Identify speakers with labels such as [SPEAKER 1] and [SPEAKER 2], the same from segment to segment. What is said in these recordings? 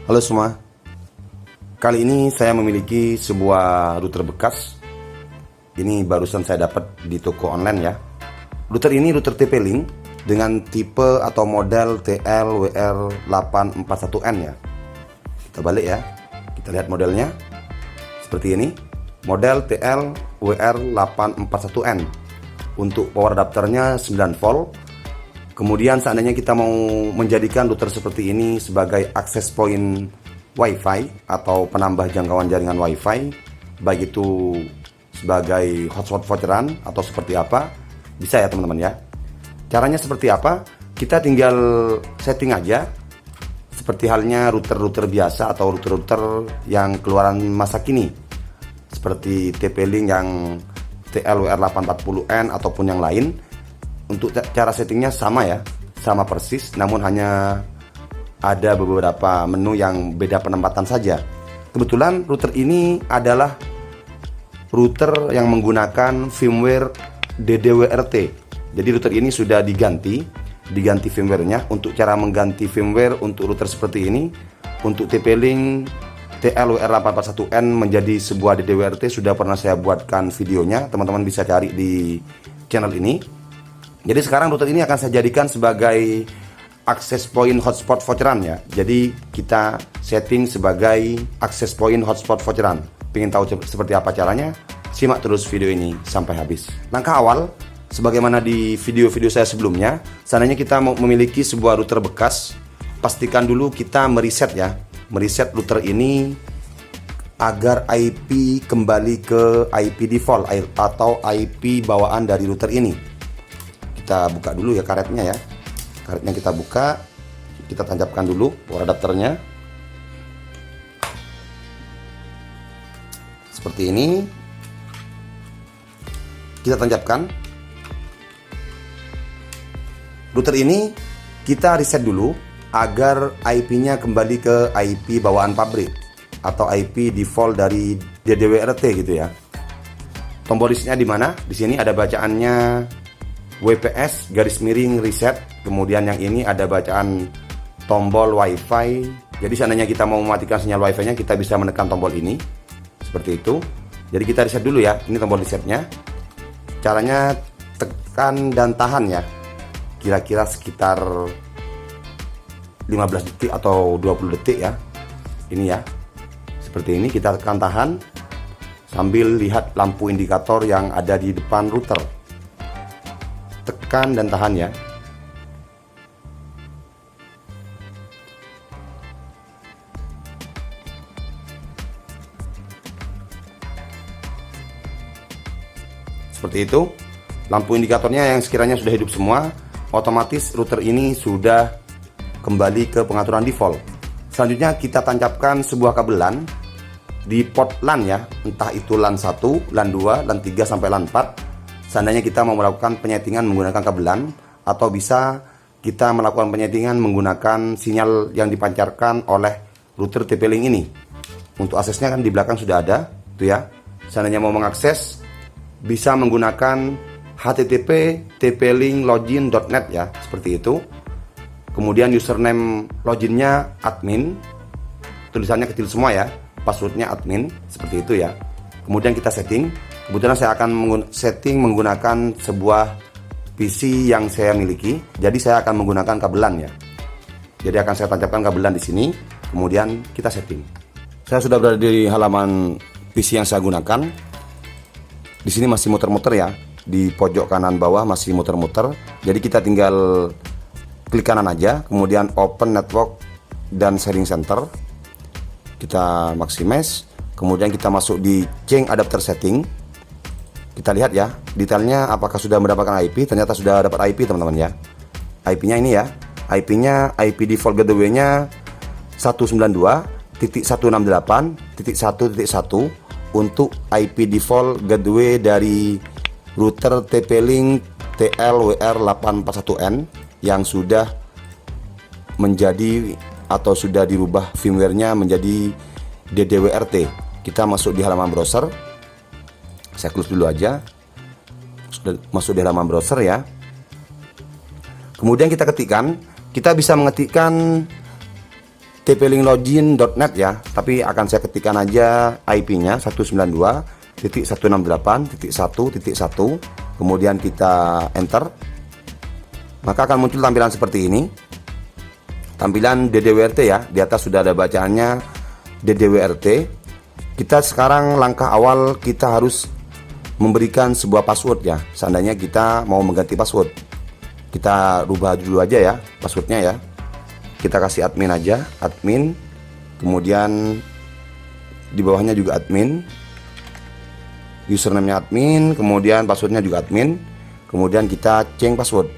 [SPEAKER 1] Halo semua, kali ini saya memiliki sebuah router bekas. Ini barusan saya dapat di toko online ya. Router ini router TP-Link dengan tipe atau model TLWR841N ya. Kita balik ya, kita lihat modelnya seperti ini. Model TLWR841N. Untuk power adapternya 9 volt. Kemudian seandainya kita mau menjadikan router seperti ini sebagai akses point WiFi atau penambah jangkauan jaringan WiFi, baik itu sebagai hotspot voucheran atau seperti apa, bisa ya teman-teman ya. Caranya seperti apa? Kita tinggal setting aja seperti halnya router-router biasa atau router-router yang keluaran masa kini, seperti TP-Link yang TLWR840N ataupun yang lain. Untuk cara settingnya sama ya, sama persis, namun hanya ada beberapa menu yang beda penempatan saja. Kebetulan router ini adalah router yang menggunakan firmware DDWRT. Jadi router ini sudah diganti firmware-nya. Untuk cara mengganti firmware untuk router seperti ini, untuk TP-Link TLWR841N menjadi sebuah DDWRT sudah pernah saya buatkan videonya, teman-teman bisa cari di channel ini. Jadi sekarang router ini akan saya jadikan sebagai access point hotspot voucheran ya. Jadi kita setting sebagai access point hotspot voucheran. Pengen tahu seperti apa caranya? Simak terus video ini sampai habis. Langkah awal, sebagaimana di video-video saya sebelumnya, seandainya kita mau memiliki sebuah router bekas, pastikan dulu kita mereset ya. Mereset router ini agar IP kembali ke IP default atau IP bawaan dari router ini. Kita buka dulu ya karetnya ya. Karetnya kita buka, kita tancapkan dulu power adapternya seperti ini. Kita tancapkan. Router ini kita reset dulu agar IP-nya kembali ke IP bawaan pabrik atau IP default dari DDWRT gitu ya. Tombol resetnya di mana? Di sini ada bacaannya WPS garis miring reset. Kemudian yang ini ada bacaan tombol WiFi. Jadi seandainya kita mau mematikan sinyal WiFi nya, kita bisa menekan tombol ini seperti itu. Jadi kita reset dulu ya. Ini tombol resetnya. Caranya tekan dan tahan ya, kira-kira sekitar 15 detik atau 20 detik ya. Ini ya, seperti ini. Kita tekan tahan sambil lihat lampu indikator yang ada di depan router. Tekan dan tahan ya. Seperti itu. Lampu indikatornya yang sekiranya sudah hidup semua, otomatis router ini sudah kembali ke pengaturan default. Selanjutnya kita tancapkan sebuah kabelan di port LAN ya, entah itu LAN 1, LAN 2, LAN 3 sampai LAN 4. Seandainya kita mau melakukan penyetingan menggunakan kabelan, atau bisa kita melakukan penyetingan menggunakan sinyal yang dipancarkan oleh router TP-Link ini. Untuk aksesnya kan di belakang sudah ada, tuh ya. Seandainya mau mengakses, bisa menggunakan http tplink-login.net ya, seperti itu. Kemudian username loginnya admin, tulisannya kecil semua ya, passwordnya admin, seperti itu ya. Kemudian kita setting. Kebetulan saya akan setting menggunakan sebuah PC yang saya miliki. Jadi saya akan menggunakan kabelan ya. Jadi akan saya tancapkan kabelan di sini. Kemudian kita setting. Saya sudah berada di halaman PC yang saya gunakan. Di sini masih muter-muter ya. Di pojok kanan bawah masih muter-muter. Jadi kita tinggal klik kanan aja. Kemudian open network dan sharing center. Kita maximize. Kemudian kita masuk di change adapter setting. Kita lihat ya, detailnya apakah sudah mendapatkan IP. Ternyata sudah dapat IP teman-teman ya. IP-nya ini ya. IP-nya, IP default gateway-nya 192.168.1.1 untuk IP default gateway dari router TP-Link TLWR841N yang sudah menjadi atau sudah dirubah firmware-nya menjadi DDWRT. Kita masuk di halaman browser. Saya close dulu aja. Sudah masuk di halaman browser ya. Kemudian kita ketikkan, kita bisa mengetikkan tplinklogin.net ya, tapi akan saya ketikkan aja IP-nya 192.168.1.1, kemudian kita enter, maka akan muncul tampilan seperti ini. Tampilan DDWRT ya, di atas sudah ada bacaannya DDWRT. Kita sekarang langkah awal kita harus memberikan sebuah password ya. Seandainya kita mau mengganti password, kita rubah dulu aja ya passwordnya ya. Kita kasih admin aja, admin, kemudian di bawahnya juga admin, username-nya admin, kemudian passwordnya juga admin, kemudian kita change password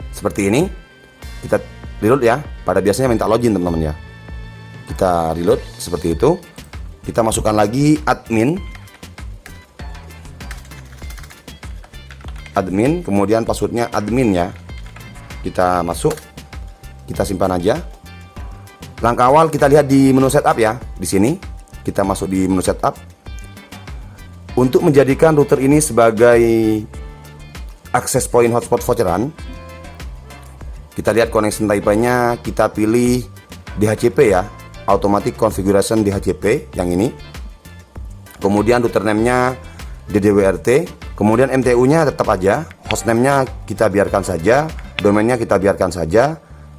[SPEAKER 1] seperti ini. Kita reload ya, pada biasanya minta login teman-teman ya. Kita reload seperti itu. Kita masukkan lagi admin, kemudian passwordnya admin ya. Kita masuk, kita simpan aja. Langkah awal kita lihat di menu setup ya. Di sini kita masuk di menu setup. Untuk menjadikan router ini sebagai access point hotspot voucheran, kita lihat connection type-nya, kita pilih DHCP ya, automatic configuration DHCP yang ini. Kemudian router name-nya DDWRT, kemudian MTU-nya tetap aja, hostname-nya kita biarkan saja, domainnya kita biarkan saja,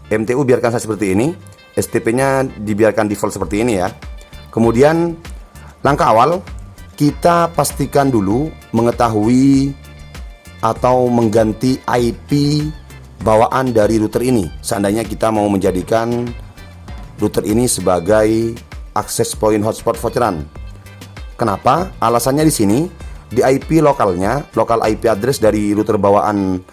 [SPEAKER 1] MTU biarkan saja seperti ini, STP-nya dibiarkan default seperti ini ya. Kemudian langkah awal kita pastikan dulu mengetahui atau mengganti IP bawaan dari router ini. Seandainya kita mau menjadikan router ini sebagai access point hotspot voucheran. Kenapa? Alasannya di sini, di IP lokalnya, lokal IP address dari router bawaan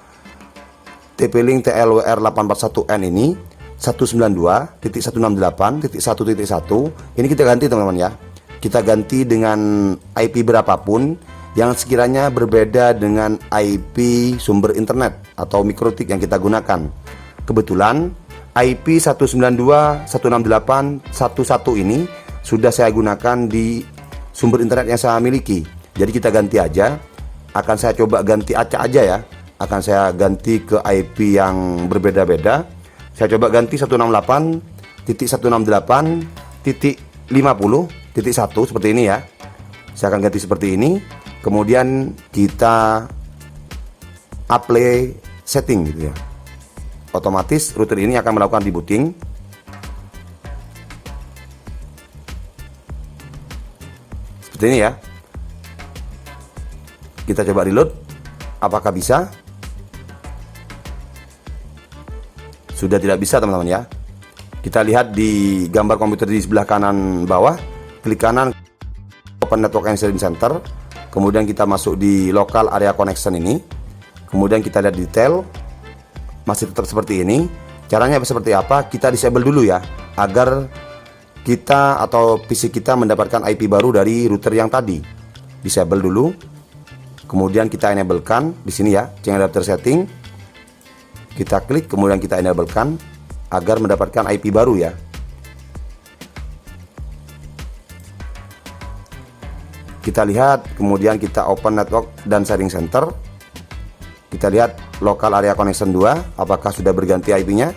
[SPEAKER 1] TP-Link TLWR841N ini 192.168.1.1. Ini kita ganti teman-teman ya. Kita ganti dengan IP berapapun yang sekiranya berbeda dengan IP sumber internet atau mikrotik yang kita gunakan. Kebetulan IP 192.168.1.1 ini sudah saya gunakan di sumber internet yang saya miliki. Jadi kita ganti aja. Akan saya coba ganti acak aja ya. Akan saya ganti ke IP yang berbeda-beda. Saya coba ganti 168.168.50.1 seperti ini ya. Saya akan ganti seperti ini. Kemudian kita apply setting gitu ya. Otomatis router ini akan melakukan rebooting. Seperti ini ya. Kita coba reload. Apakah bisa? Sudah tidak bisa teman-teman ya. Kita lihat di gambar komputer di sebelah kanan bawah. Klik kanan Open Network and Sharing Center. Kemudian kita masuk di local area connection ini. Kemudian kita lihat detail. Masih tetap seperti ini. Caranya seperti apa? Kita disable dulu ya, agar kita atau PC kita mendapatkan IP baru dari router yang tadi. Disable dulu. Kemudian kita enablekan di sini ya, change adapter setting. Kita klik, kemudian kita enablekan agar mendapatkan IP baru ya. Kita lihat, kemudian kita open network dan sharing center. Kita lihat local area connection 2, apakah sudah berganti IP-nya?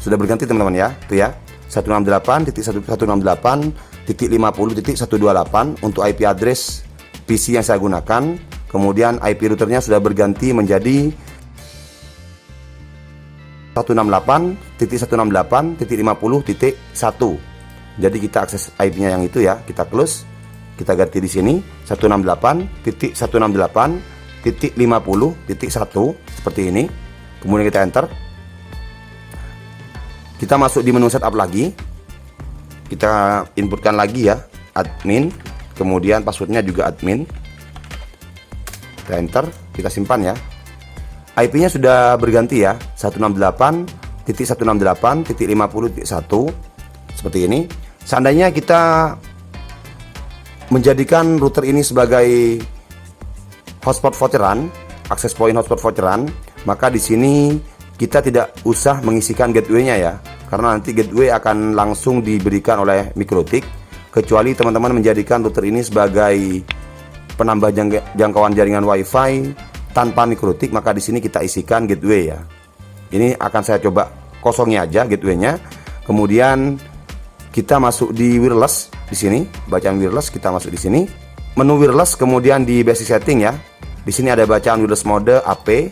[SPEAKER 1] Sudah berganti teman-teman ya, itu ya. 168.168.50.128 untuk IP address PC yang saya gunakan. Kemudian IP routernya sudah berganti menjadi 168.168.50.1. Jadi kita akses IP-nya yang itu ya, kita close. Kita ganti di sini 168.168.50.1 seperti ini. Kemudian kita enter. Kita masuk di menu setup lagi. Kita inputkan lagi ya, admin. Kemudian passwordnya juga admin. Kita enter, kita simpan ya. IP-nya sudah berganti ya, 168.168.50.1 seperti ini. Seandainya kita menjadikan router ini sebagai hotspot voucheran, access point hotspot voucheran, maka di sini kita tidak usah mengisikan gateway-nya ya, karena nanti gateway akan langsung diberikan oleh mikrotik. Kecuali teman-teman menjadikan router ini sebagai penambah jangkauan jaringan WiFi tanpa mikrotik, maka di sini kita isikan gateway ya. Ini akan saya coba kosongi aja gateway-nya. Kemudian kita masuk di wireless di sini, bacaan wireless kita masuk di sini. Menu wireless, kemudian di basic setting ya. Di sini ada bacaan wireless mode AP.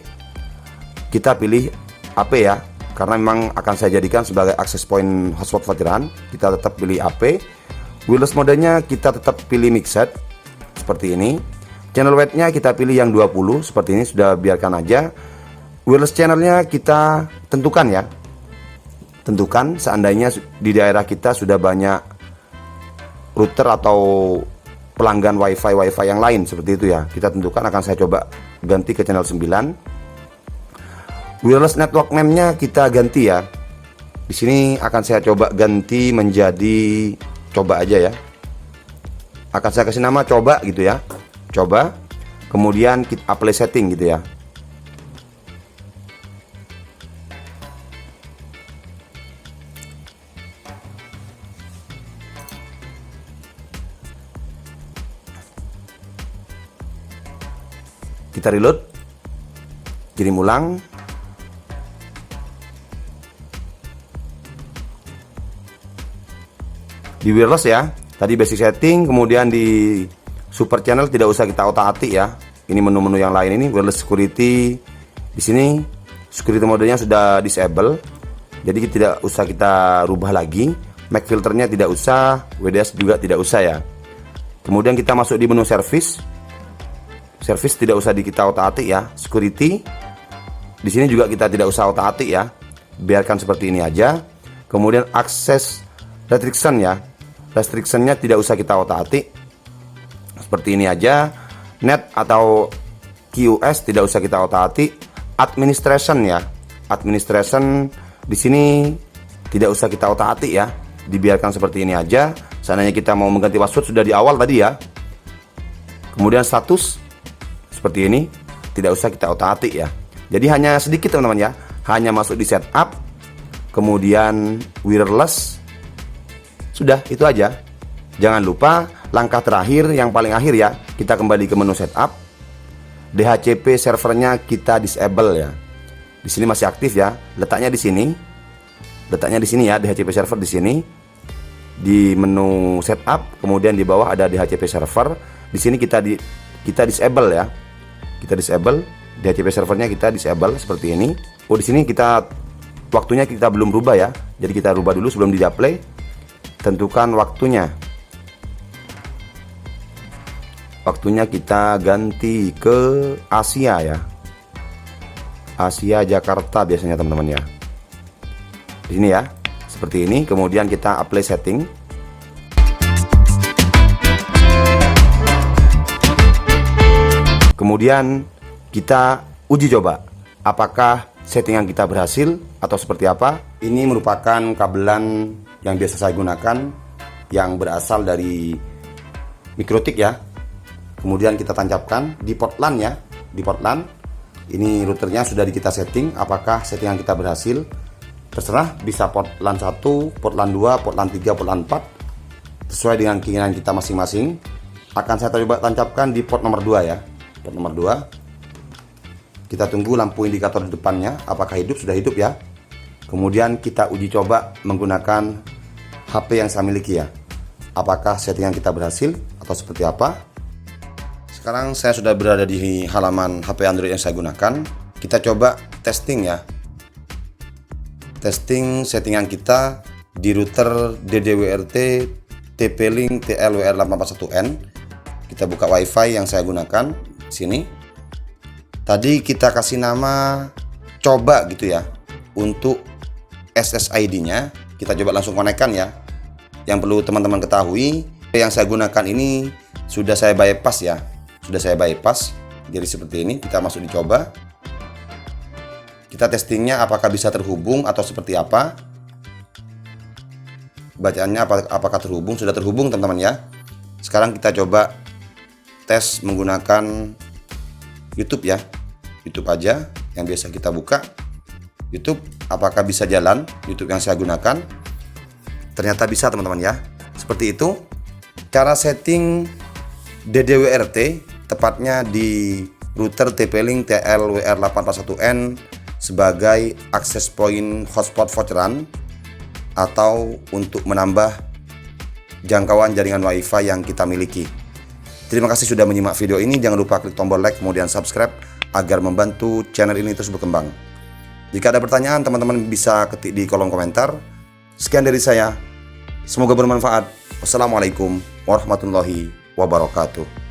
[SPEAKER 1] Kita pilih AP ya, karena memang akan saya jadikan sebagai access point hotspot parkiran. Kita tetap pilih AP. Wireless modenya kita tetap pilih mixed seperti ini. Channel weight-nya kita pilih yang 20 seperti ini, sudah biarkan aja. Wireless channelnya kita tentukan ya. Tentukan seandainya di daerah kita sudah banyak router atau pelanggan wifi yang lain seperti itu ya. Kita tentukan, akan saya coba ganti ke channel 9. Wireless network name-nya kita ganti ya. Di sini akan saya coba ganti menjadi coba aja ya. Akan saya kasih nama coba gitu ya. Coba. Kemudian kita apply setting gitu ya. Kita reload, kirim ulang. Di wireless ya, tadi basic setting, kemudian di super channel tidak usah kita otak-atik ya. Ini menu-menu yang lain ini, wireless security. Di sini security modenya sudah disable, jadi tidak usah kita rubah lagi. MAC filternya tidak usah, WDS juga tidak usah ya. Kemudian kita masuk di menu service. Service tidak usah kita otak-atik ya. Security di sini juga kita tidak usah otak-atik ya. Biarkan seperti ini aja. Kemudian access restriction ya. Restrictionnya tidak usah kita otak-atik. Seperti ini aja. Net atau QoS tidak usah kita otak-atik. Administration ya. Administration di sini tidak usah kita otak-atik ya. Dibiarkan seperti ini aja. Seandainya kita mau mengganti password sudah di awal tadi ya. Kemudian status seperti ini, tidak usah kita otak-atik ya. Jadi hanya sedikit teman-teman ya, hanya masuk di setup, kemudian wireless, sudah itu aja. Jangan lupa langkah terakhir yang paling akhir ya, kita kembali ke menu setup. DHCP servernya kita disable ya. Di sini masih aktif ya, letaknya di sini. Letaknya di sini ya, DHCP server di sini. Di menu setup, kemudian di bawah ada DHCP server. Di sini kita disable ya. Kita disable DHCP servernya, kita disable seperti ini. Oh, di sini kita waktunya kita belum rubah ya. Jadi kita rubah dulu sebelum di apply. Tentukan waktunya. Waktunya kita ganti ke Asia ya. Asia Jakarta biasanya teman-teman ya. Di sini ya. Seperti ini, kemudian kita apply setting. Kemudian kita uji coba apakah settingan kita berhasil atau seperti apa. Ini merupakan kabelan yang biasa saya gunakan yang berasal dari Mikrotik ya. Kemudian kita tancapkan di port LAN ya. Di port LAN ini routernya sudah kita setting. Apakah settingan kita berhasil? Terserah, bisa port LAN 1, port LAN 2, port LAN 3, port LAN 4, sesuai dengan keinginan kita masing-masing. Akan saya coba tancapkan di port nomor 2 ya. Port nomor 2. Kita tunggu lampu indikator di depannya apakah hidup. Sudah hidup ya. Kemudian kita uji coba menggunakan HP yang saya miliki ya. Apakah settingan kita berhasil atau seperti apa. Sekarang saya sudah berada di halaman HP Android yang saya gunakan. Kita coba testing ya. Testing settingan kita di router DDWRT TP-Link TLWR841N. Kita buka WiFi yang saya gunakan. Sini tadi kita kasih nama coba gitu ya. Untuk SSID nya kita coba langsung konekkan ya. Yang perlu teman-teman ketahui, yang saya gunakan ini sudah saya bypass ya. Sudah saya bypass. Jadi seperti ini, kita masuk di coba. Kita testingnya apakah bisa terhubung atau seperti apa. Bacaannya apakah terhubung. Sudah terhubung teman-teman ya. Sekarang kita coba tes menggunakan YouTube ya. YouTube aja yang biasa kita buka. YouTube apakah bisa jalan YouTube yang saya gunakan. Ternyata bisa teman-teman ya. Seperti itu cara setting DDWRT, tepatnya di router TP-Link TLWR841N sebagai akses point hotspot voucheran atau untuk menambah jangkauan jaringan WiFi yang kita miliki. Terima kasih sudah menyimak video ini. Jangan lupa klik tombol like kemudian subscribe agar membantu channel ini terus berkembang. Jika ada pertanyaan, teman-teman bisa ketik di kolom komentar. Sekian dari saya. Semoga bermanfaat. Wassalamualaikum warahmatullahi wabarakatuh.